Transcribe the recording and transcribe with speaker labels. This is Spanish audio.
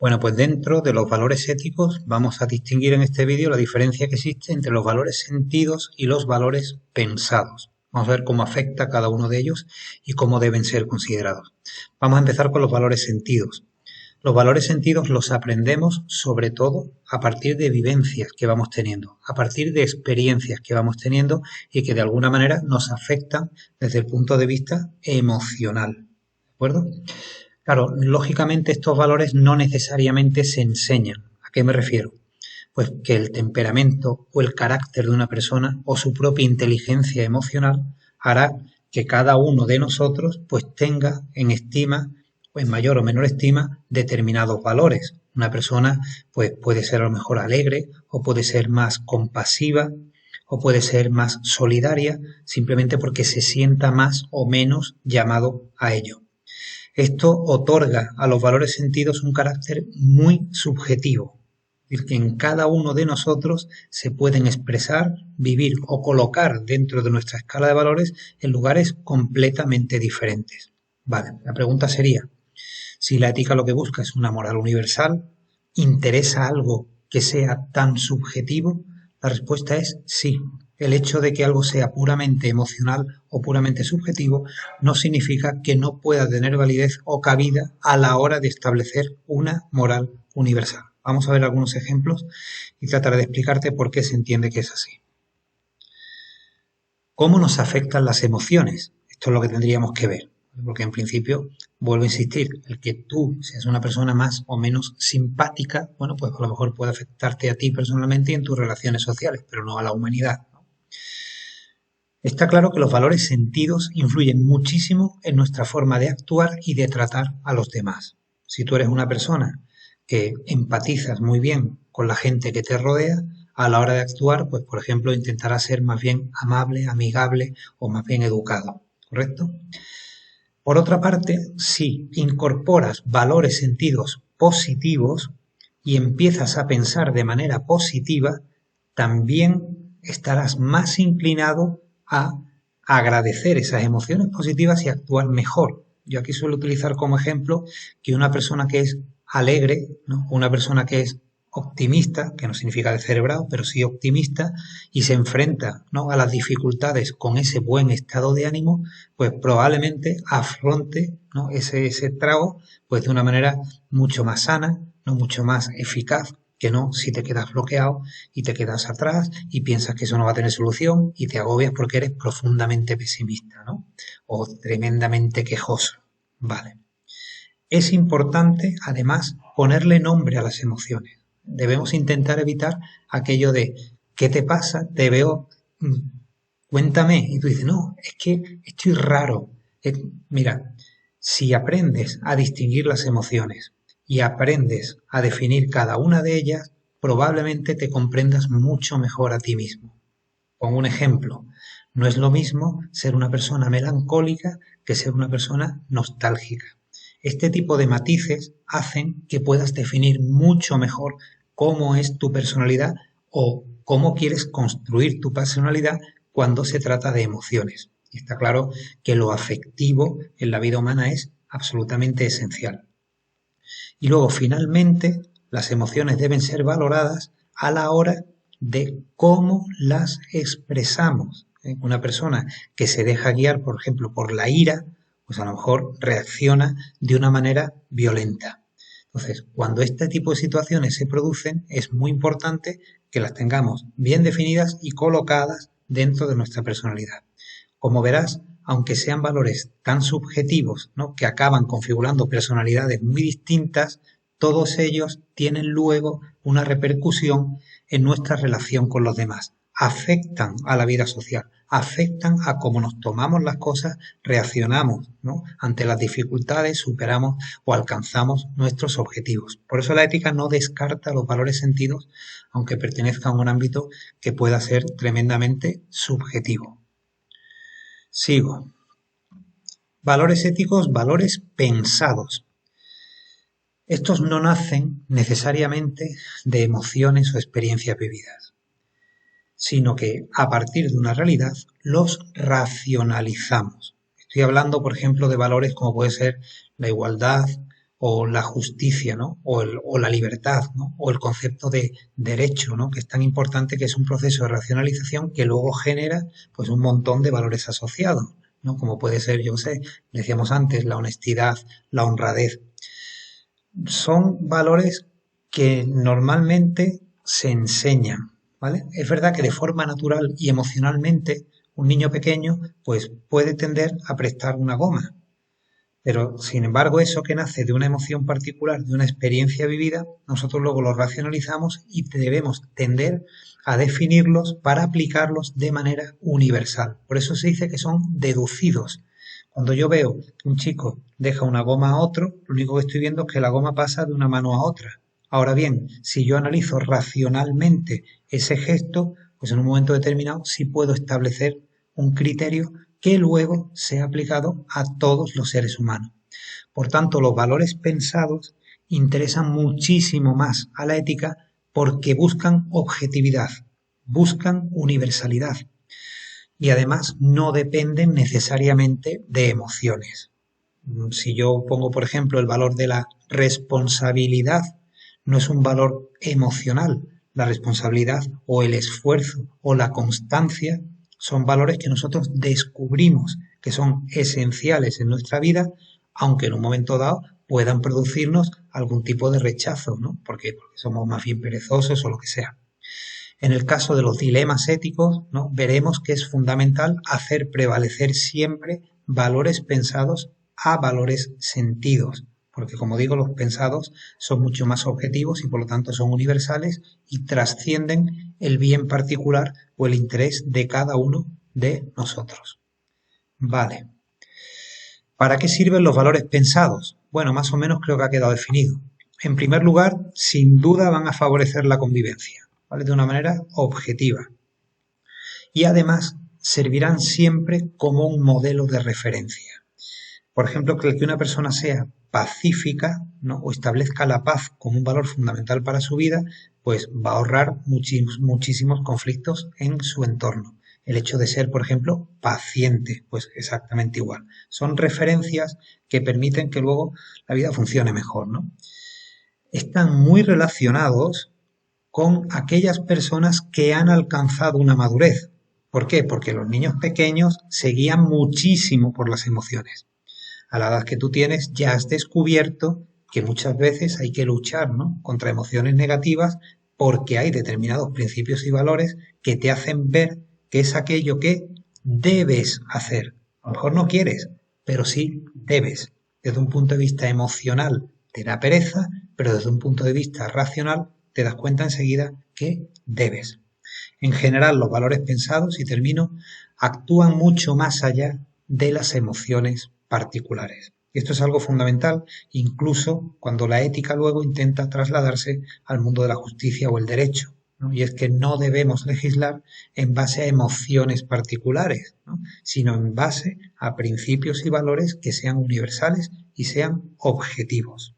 Speaker 1: Bueno, pues dentro de los valores éticos vamos a distinguir en este vídeo la diferencia que existe entre los valores sentidos y los valores pensados. Vamos a ver cómo afecta cada uno de ellos y cómo deben ser considerados. Vamos a empezar con los valores sentidos. Los valores sentidos los aprendemos sobre todo a partir de vivencias que vamos teniendo, a partir de experiencias que vamos teniendo y que de alguna manera nos afectan desde el punto de vista emocional. ¿De acuerdo? Claro, lógicamente estos valores no necesariamente se enseñan. ¿A qué me refiero? Pues que el temperamento o el carácter de una persona o su propia inteligencia emocional hará que cada uno de nosotros pues tenga en estima o en mayor o menor estima determinados valores. Una persona pues puede ser a lo mejor alegre o puede ser más compasiva o puede ser más solidaria simplemente porque se sienta más o menos llamado a ello. Esto otorga a los valores sentidos un carácter muy subjetivo, es decir, que en cada uno de nosotros se pueden expresar, vivir o colocar dentro de nuestra escala de valores en lugares completamente diferentes. Vale, la pregunta sería, si la ética lo que busca es una moral universal, ¿interesa algo que sea tan subjetivo? La respuesta es sí. El hecho de que algo sea puramente emocional o puramente subjetivo no significa que no pueda tener validez o cabida a la hora de establecer una moral universal. Vamos a ver algunos ejemplos y trataré de explicarte por qué se entiende que es así. ¿Cómo nos afectan las emociones? Esto es lo que tendríamos que ver, porque en principio, vuelvo a insistir, el que tú seas una persona más o menos simpática, bueno, pues a lo mejor puede afectarte a ti personalmente y en tus relaciones sociales, pero no a la humanidad. Está claro que los valores sentidos influyen muchísimo en nuestra forma de actuar y de tratar a los demás. Si tú eres una persona que empatizas muy bien con la gente que te rodea, a la hora de actuar, pues por ejemplo, intentarás ser más bien amable, amigable o más bien educado, ¿correcto? Por otra parte, si incorporas valores sentidos positivos y empiezas a pensar de manera positiva, también estarás más inclinado a agradecer esas emociones positivas y actuar mejor. Yo aquí suelo utilizar como ejemplo que una persona que es alegre, ¿no? Una persona que es optimista, que no significa descerebrado, pero sí optimista, y se enfrenta, ¿no?, a las dificultades con ese buen estado de ánimo, pues probablemente afronte, ¿no?, ese trago pues de una manera mucho más sana, no mucho más eficaz, que no si te quedas bloqueado y te quedas atrás y piensas que eso no va a tener solución y te agobias porque eres profundamente pesimista, ¿no? O tremendamente quejoso. Vale. Es importante, además, ponerle nombre a las emociones. Debemos intentar evitar aquello de ¿qué te pasa? Te veo, cuéntame. Y tú dices, no, es que estoy raro. Mira, si aprendes a distinguir las emociones y aprendes a definir cada una de ellas, probablemente te comprendas mucho mejor a ti mismo. Pongo un ejemplo. No es lo mismo ser una persona melancólica que ser una persona nostálgica. Este tipo de matices hacen que puedas definir mucho mejor cómo es tu personalidad o cómo quieres construir tu personalidad cuando se trata de emociones. Y está claro que lo afectivo en la vida humana es absolutamente esencial. Y luego, finalmente, las emociones deben ser valoradas a la hora de cómo las expresamos. Una persona que se deja guiar, por ejemplo, por la ira, pues a lo mejor reacciona de una manera violenta. Entonces, cuando este tipo de situaciones se producen, es muy importante que las tengamos bien definidas y colocadas dentro de nuestra personalidad. Como verás, aunque sean valores tan subjetivos, ¿no?, que acaban configurando personalidades muy distintas, todos ellos tienen luego una repercusión en nuestra relación con los demás. Afectan a la vida social, afectan a cómo nos tomamos las cosas, reaccionamos, ¿no?, ante las dificultades, superamos o alcanzamos nuestros objetivos. Por eso la ética no descarta los valores sentidos, aunque pertenezcan a un ámbito que pueda ser tremendamente subjetivo. Sigo. Valores éticos, valores pensados. Estos no nacen necesariamente de emociones o experiencias vividas, sino que a partir de una realidad los racionalizamos. Estoy hablando, por ejemplo, de valores como puede ser la igualdad o la justicia, ¿no? O la libertad, ¿no? O el concepto de derecho, ¿no? Que es tan importante, que es un proceso de racionalización que luego genera pues un montón de valores asociados, ¿no? Como puede ser, yo sé, decíamos antes, la honestidad, la honradez. Son valores que normalmente se enseñan, ¿vale? Es verdad que de forma natural y emocionalmente un niño pequeño pues puede tender a prestar una goma, pero sin embargo eso que nace de una emoción particular, de una experiencia vivida, nosotros luego lo racionalizamos y debemos tender a definirlos para aplicarlos de manera universal. Por eso se dice que son deducidos. Cuando yo veo que un chico deja una goma a otro, lo único que estoy viendo es que la goma pasa de una mano a otra. Ahora bien, si yo analizo racionalmente ese gesto, pues en un momento determinado sí puedo establecer un criterio que luego sea aplicado a todos los seres humanos. Por tanto, los valores pensados interesan muchísimo más a la ética porque buscan objetividad, buscan universalidad y además no dependen necesariamente de emociones. Si yo pongo, por ejemplo, el valor de la responsabilidad, no es un valor emocional. La responsabilidad o el esfuerzo o la constancia son valores que nosotros descubrimos que son esenciales en nuestra vida, aunque en un momento dado puedan producirnos algún tipo de rechazo, ¿no? Porque somos más bien perezosos o lo que sea. En el caso de los dilemas éticos, ¿no? Veremos que es fundamental hacer prevalecer siempre valores pensados a valores sentidos, porque como digo, los pensados son mucho más objetivos y por lo tanto son universales y trascienden el bien particular o el interés de cada uno de nosotros. Vale. ¿Para qué sirven los valores pensados? Bueno, más o menos creo que ha quedado definido. En primer lugar, sin duda van a favorecer la convivencia, ¿vale? De una manera objetiva. Y además servirán siempre como un modelo de referencia. Por ejemplo, que una persona sea pacífica, ¿no? O establezca la paz como un valor fundamental para su vida, pues va a ahorrar muchísimos conflictos en su entorno. El hecho de ser, por ejemplo, paciente, pues exactamente igual. Son referencias que permiten que luego la vida funcione mejor, ¿no? Están muy relacionados con aquellas personas que han alcanzado una madurez. ¿Por qué? Porque los niños pequeños se guían muchísimo por las emociones. A la edad que tú tienes ya has descubierto que muchas veces hay que luchar, ¿no? Contra emociones negativas porque hay determinados principios y valores que te hacen ver que es aquello que debes hacer. A lo mejor no quieres, pero sí debes. Desde un punto de vista emocional te da pereza, pero desde un punto de vista racional te das cuenta enseguida que debes. En general, los valores pensados, y termino, actúan mucho más allá de las emociones particulares. Y esto es algo fundamental, incluso cuando la ética luego intenta trasladarse al mundo de la justicia o el derecho, ¿no? Y es que no debemos legislar en base a emociones particulares, ¿no? Sino en base a principios y valores que sean universales y sean objetivos.